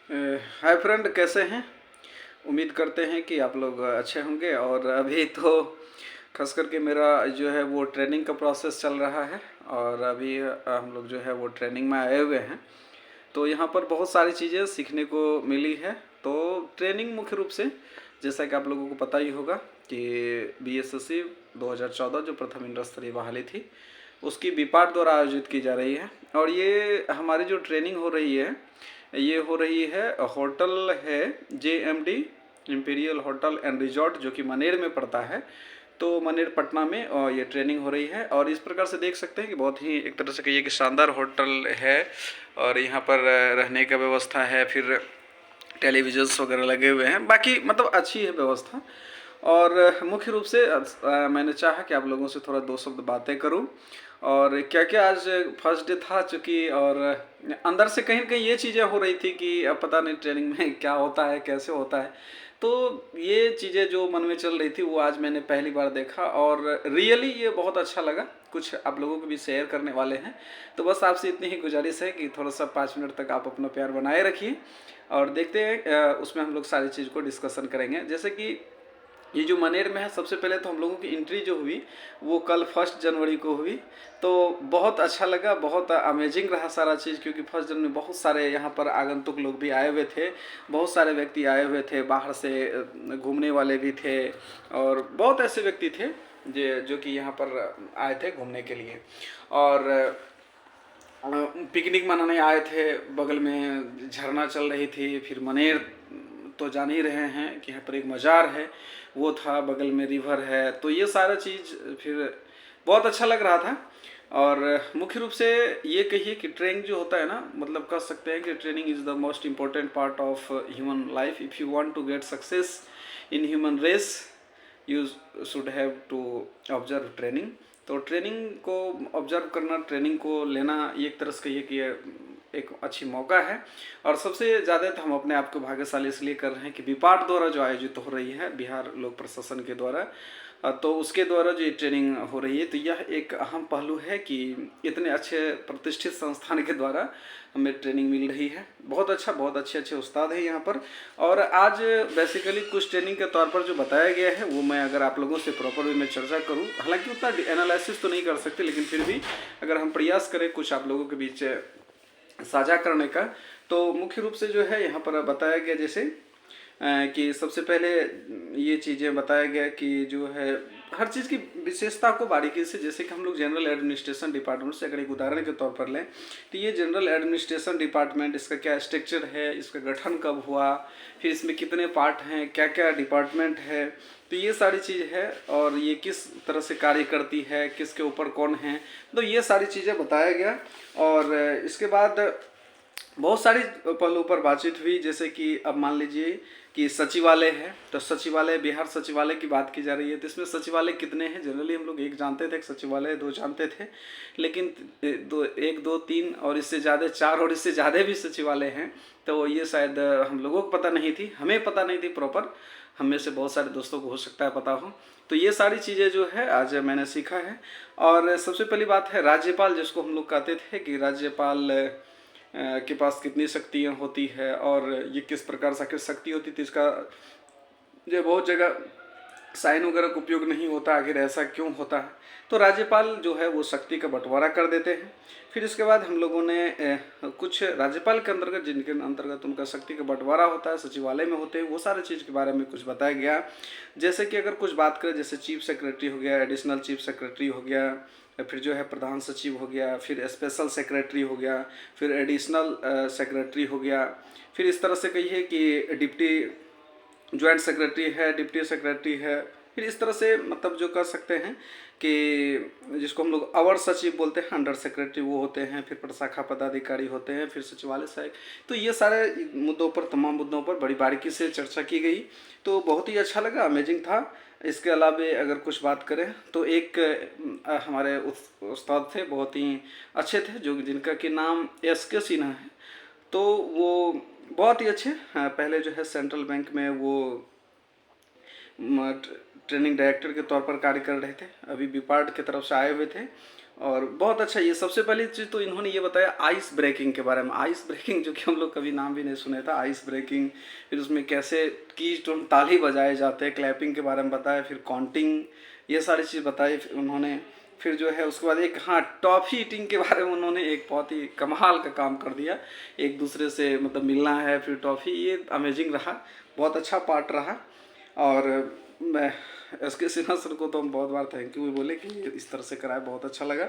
Hi friend, कैसे हैं? उम्मीद करते हैं कि आप लोग अच्छे होंगे। और अभी तो खास करके मेरा जो है वो ट्रेनिंग का प्रोसेस चल रहा है। और अभी हम लोग जो है वो ट्रेनिंग में आए हुए हैं। तो यहाँ पर बहुत सारी चीज़ें सीखने को मिली है। तो ट्रेनिंग मुख्य रूप से, जैसा कि आप लोगों को पता ही होगा कि बीएसएससी 2014 जो प्रथम इंटर स्तरीय बहाली थी, उसकी बीपाट द्वारा आयोजित की जा रही है। और ये हमारी जो ट्रेनिंग हो रही है, ये हो रही है, होटल है JMD imperial hotel and resort, जो कि मनेर में पड़ता है। तो मनेर पटना में ये ट्रेनिंग हो रही है। और इस प्रकार से देख सकते हैं कि बहुत ही एक तरह से कहिए कि शानदार होटल है। और यहाँ पर रहने का व्यवस्था है, फिर टेलीविजन्स वगैरह लगे हुए हैं, बाकी मतलब अच्छी है व्यवस्था। और मुख्य रूप से मैंने चाहा कि आप लोगों से थोड़ा दो शब्द बातें करूं। और क्या क्या आज फर्स्ट डे था चूँकि, और अंदर से कहीं ना कहीं ये चीज़ें हो रही थी कि अब पता नहीं ट्रेनिंग में क्या होता है, कैसे होता है। तो ये चीज़ें जो मन में चल रही थी वो आज मैंने पहली बार देखा, और रियली ये बहुत अच्छा लगा। कुछ आप लोगों को भी शेयर करने वाले हैं। तो बस आपसे इतनी ही गुजारिश है कि थोड़ा सा 5 मिनट तक आप अपना प्यार बनाए रखिए, और देखते हैं उसमें हम लोग सारी चीज़ को डिस्कशन करेंगे। जैसे कि ये जो मनेर में है, सबसे पहले तो हम लोगों की एंट्री जो हुई वो कल 1 जनवरी को हुई। तो बहुत अच्छा लगा, बहुत अमेजिंग रहा सारा चीज़, क्योंकि 1 जनवरी बहुत सारे यहाँ पर आगंतुक लोग भी आए हुए थे। बहुत सारे व्यक्ति आए हुए थे, बाहर से घूमने वाले भी थे। और बहुत ऐसे व्यक्ति थे जो कि यहाँ पर आए थे घूमने के लिए। और पिकनिक मनाने आए थे। बगल में झरना चल रही थी। फिर मनेर तो जान ही रहे हैं कि यहाँ पर एक मज़ार है, वो था। बगल में रिवर है। तो ये सारा चीज़ फिर बहुत अच्छा लग रहा था। और मुख्य रूप से ये कहिए कि ट्रेनिंग जो होता है ना, मतलब कह सकते हैं कि training is the most important part of human life. If you want to get success in human race, you should have to observe training. तो ट्रेनिंग को ऑब्जर्व करना, ट्रेनिंग को लेना, ये एक तरह से कहिए कि एक अच्छी मौका है। और सबसे ज़्यादा तो हम अपने आप को भाग्यशाली इसलिए कर रहे हैं कि बीपाट द्वारा जो आयोजित हो रही है, बिहार लोक प्रशासन के द्वारा, तो उसके द्वारा जो ये ट्रेनिंग हो रही है, तो यह एक अहम पहलू है कि इतने अच्छे प्रतिष्ठित संस्थान के द्वारा हमें ट्रेनिंग मिल रही है। बहुत अच्छा, बहुत अच्छे अच्छे उस्ताद हैं यहाँ पर। और आज बेसिकली कुछ ट्रेनिंग के तौर पर जो बताया गया है वो मैं अगर आप लोगों से प्रॉपर वे में चर्चा करूँ, हालांकि उतना एनालिसिस तो नहीं कर सकते, लेकिन फिर भी अगर हम प्रयास करें कुछ आप लोगों के बीच साझा करने का, तो मुख्य रूप से जो है यहाँ पर बताया गया जैसे कि सबसे पहले ये चीज़ें बताया गया कि जो है हर चीज़ की विशेषता को बारीकी से, जैसे कि हम लोग जनरल एडमिनिस्ट्रेशन डिपार्टमेंट से अगर एक उदाहरण के तौर पर लें, तो ये जनरल एडमिनिस्ट्रेशन डिपार्टमेंट, इसका क्या स्ट्रक्चर है, इसका गठन कब हुआ, फिर इसमें कितने पार्ट हैं, क्या क्या डिपार्टमेंट है, तो ये सारी चीज़ है। और ये किस तरह से कार्य करती है, किसके ऊपर कौन है, तो ये सारी चीज़ें बताया गया। और इसके बाद बहुत सारी पहलुओं पर बातचीत हुई। जैसे कि अब मान लीजिए कि सचिवालय है, तो सचिवालय, बिहार सचिवालय की बात की जा रही है। तो इसमें सचिवालय कितने हैं? जनरली हम लोग एक जानते थे, एक सचिवालय, दो जानते थे, लेकिन दो, एक, दो, तीन और इससे ज़्यादा, चार और इससे ज़्यादा भी सचिवालय हैं। तो ये शायद हम लोगों को पता नहीं थी, हमें पता नहीं थी प्रॉपर। हम में से बहुत सारे दोस्तों को हो सकता है पता हो। तो ये सारी चीज़ें जो है आज मैंने सीखा है। और सबसे पहली बात है राज्यपाल, जिसको हम लोग कहते थे कि राज्यपाल के पास कितनी शक्तियाँ होती है और ये किस प्रकार से शक्ति होती थी, इसका जो बहुत जगह साइन वगैरह का उपयोग नहीं होता, आखिर ऐसा क्यों होता है। तो राज्यपाल जो है वो शक्ति का बंटवारा कर देते हैं। फिर इसके बाद हम लोगों ने कुछ राज्यपाल के अंतर्गत, जिनके अंतर्गत उनका शक्ति का बंटवारा होता है, सचिवालय में होते हैं, वो सारे चीज़ के बारे में कुछ बताया गया। जैसे कि अगर कुछ बात करें, जैसे चीफ सेक्रेटरी हो गया, एडिशनल चीफ सेक्रेटरी हो गया, फिर जो है प्रधान सचिव हो गया, फिर स्पेशल सेक्रेटरी हो गया, फिर एडिशनल सेक्रेटरी हो गया, फिर इस तरह से कहिए कि डिप्टी ज्वाइंट सेक्रेटरी है, डिप्टी सेक्रेटरी है। फिर इस तरह से मतलब जो कर सकते हैं कि जिसको हम लोग अवर सचिव बोलते हैं, अंडर सेक्रेटरी वो होते हैं, फिर प्रशाखा पदाधिकारी होते हैं, फिर सचिवालय सहायक। तो ये सारे मुद्दों पर, तमाम मुद्दों पर बड़ी बारीकी से चर्चा की गई। तो बहुत ही अच्छा लगा, अमेजिंग था। इसके अलावा अगर कुछ बात करें तो एक हमारे उस्ताद थे, बहुत ही अच्छे थे, जो जिनका कि नाम SK सिन्हा है। तो वो बहुत ही अच्छे, पहले जो है सेंट्रल बैंक में वो ट्रेनिंग डायरेक्टर के तौर पर कार्य कर रहे थे, अभी बीपार्ट की तरफ से आए हुए थे। और बहुत अच्छा, ये सबसे पहली चीज़ तो इन्होंने ये बताया आइस ब्रेकिंग के बारे में। आइस ब्रेकिंग जो कि हम लोग कभी नाम भी नहीं सुने था, आइस ब्रेकिंग। फिर उसमें कैसे की टोन ताली बजाए जाते हैं, क्लैपिंग के बारे में बताया, फिर काउंटिंग, ये सारी चीज़ बताई फिर उन्होंने। फिर जो है उसके बाद एक, हाँ, टॉफ़ी ईटिंग के बारे में उन्होंने एक बहुत ही कमाल का काम कर दिया। एक दूसरे से मतलब मिलना है फिर टॉफ़ी, ये अमेजिंग रहा, बहुत अच्छा पार्ट रहा। और मैं एस के सिन्हा सर को तो हम बहुत बार थैंक यू भी बोले कि इस तरह से कराया, बहुत अच्छा लगा।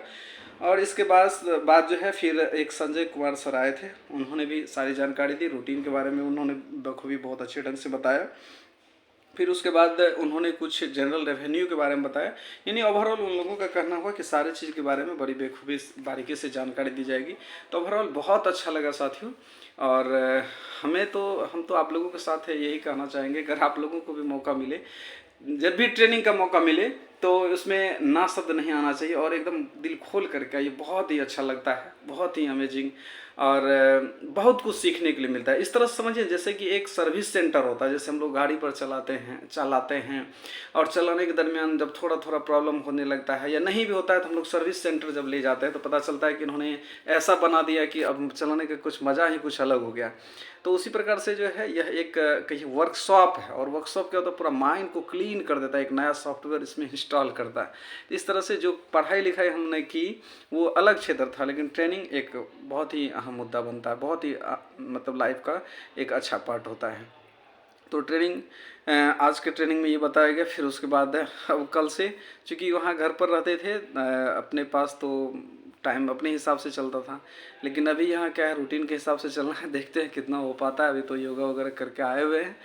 और इसके बाद जो है फिर एक संजय कुमार सर आए थे, उन्होंने भी सारी जानकारी दी रूटीन के बारे में, उन्होंने बखूबी बहुत अच्छे ढंग से बताया। फिर उसके बाद उन्होंने कुछ जनरल रेवेन्यू के बारे में बताया। यानी ओवरऑल उन लोगों का कहना हुआ कि सारी चीज़ के बारे में बड़ी बेखूबी बारीकी से जानकारी दी जाएगी। तो ओवरऑल बहुत अच्छा लगा साथियों। और हम तो आप लोगों के साथ है यही कहना चाहेंगे, अगर आप लोगों को भी मौका मिले, जब भी ट्रेनिंग का मौका मिले, तो उसमें ना शब्द नहीं आना चाहिए और एकदम दिल खोल करके, ये बहुत ही अच्छा लगता है, बहुत ही अमेजिंग। और बहुत कुछ सीखने के लिए मिलता है। इस तरह से समझिए जैसे कि एक सर्विस सेंटर होता है, जैसे हम लोग गाड़ी पर चलाते हैं और चलाने के दरमियान जब थोड़ा थोड़ा प्रॉब्लम होने लगता है या नहीं भी होता है, तो हम लोग सर्विस सेंटर जब ले जाते हैं तो पता चलता है कि इन्होंने ऐसा बना दिया कि अब चलाने का कुछ मज़ा ही कुछ अलग हो गया। तो उसी प्रकार से जो है यह एक कहीं वर्कशॉप है, और वर्कशॉप क्या होता है, पूरा माइंड को क्लीन कर देता है, एक नया सॉफ्टवेयर इसमें इंस्टॉल करता है। इस तरह से जो पढ़ाई लिखाई हमने की वो अलग क्षेत्र था, लेकिन ट्रेनिंग एक बहुत ही अहम मुद्दा बनता है, बहुत ही मतलब लाइफ का एक अच्छा पार्ट होता है। तो ट्रेनिंग, आज के ट्रेनिंग में ये बताया गया। फिर उसके बाद अब कल से, चूँकि वहाँ घर पर रहते थे, अपने पास तो टाइम अपने हिसाब से चलता था, लेकिन अभी यहाँ क्या है, रूटीन के हिसाब से चलना है, देखते हैं कितना हो पाता है। अभी तो योगा वगैरह करके आए हुए हैं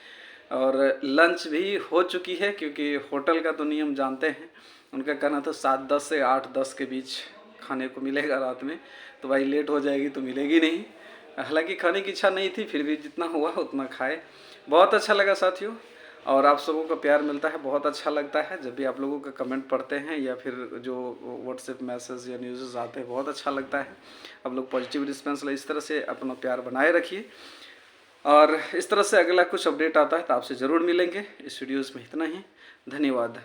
और लंच भी हो चुकी है, क्योंकि होटल का तो नियम जानते हैं, उनका कहना था 7:10 से 8:10 के बीच खाने को मिलेगा रात में, तो भाई लेट हो जाएगी तो मिलेगी नहीं। हालांकि खाने की इच्छा नहीं थी, फिर भी जितना हुआ उतना खाए। बहुत अच्छा लगा साथियों, और आप सबों का प्यार मिलता है, बहुत अच्छा लगता है जब भी आप लोगों का कमेंट पढ़ते हैं या फिर जो व्हाट्सएप मैसेज या न्यूज़ आते हैं, बहुत अच्छा लगता है। आप लोग पॉजिटिव रिस्पॉन्स इस तरह से अपना प्यार बनाए रखिए, और इस तरह से अगला कुछ अपडेट आता है तो आपसे ज़रूर मिलेंगे। इस वीडियोज़ में इतना ही, धन्यवाद।